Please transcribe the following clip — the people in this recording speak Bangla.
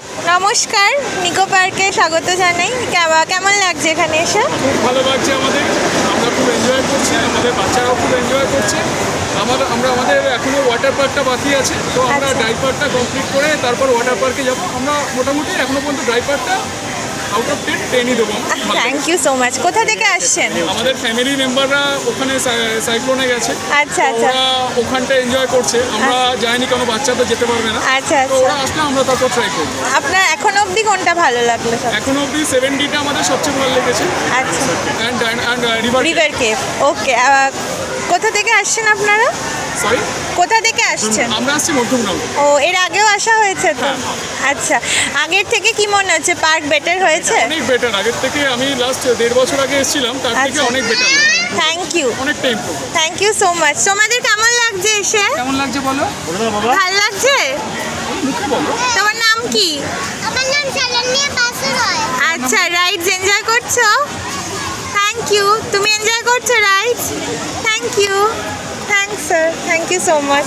নমস্কার, নিকো পার্কে স্বাগত জানাই। কেমন লাগছে এখানে এসে? খুব ভালো লাগছে আমাদের, আমরা খুব এনজয় করছি, আমাদের বাচ্চারাও খুব এনজয় করছে। আমাদের এখনো ওয়াটার পার্কটা বাকি আছে, তো আমরা আচ্ছা। ড্রাই পার্কটা কমপ্লিট করে তারপর ওয়াটার পার্কে যাবো। আমরা মোটামুটি এখনো পর্যন্ত ড্রাই পার্কটা আউট অফ 10ই দেবো। Thank you so much. কোথা থেকে আসছেন? আমাদের ফ্যামিলি মেম্বাররা ওখানে সাইক্লোনে গেছে, আচ্ছা তো আচ্ছা ওরা ওখানটা এনজয় করছে। আমরা যাইনি, কোনো বাচ্চা তো যেতে পারবে না, আচ্ছা তো আচ্ছা। ওরা আসলে আমরা তারপর ট্রাই করবো। আপনার এখন অবধি কোনটা ভালো লাগলো সব? এখনো অবধি 7Dটা আমাদের সবচেয়ে ভালো লেগেছে, আচ্ছা, and river. River cave. Okay, কোথা থেকে আসছেন আপনারা? সরি, কোথা থেকে আসছেন? আমরা আসছি মধ্যমগ্রাম। ও, এর আগেও আসা হয়েছে তো? হ্যাঁ। আচ্ছা, আগের থেকে কি মনে হচ্ছে, পার্ক বেটার হয়েছে? অনেক বেটার। আগের থেকে আমি লাস্ট 1.5 বছর আগে এসেছিলাম, তার থেকে আচ্ছা। অনেক বেটার, থ্যাংক ইউ, অনেকটা improve. Thank you so much. তোমাদের কেমন লাগছে এসে? কেমন লাগছে বলো? ভালো লাগছে? মুখে বলো। তোমার নাম কি? আমার নাম শালানিয়া পাসুর হয়। আচ্ছা, রাইডস এনজয় করছো? Thank you. তুমি এনজয় করছো rides? Thank you, thanks sir, thank you so much.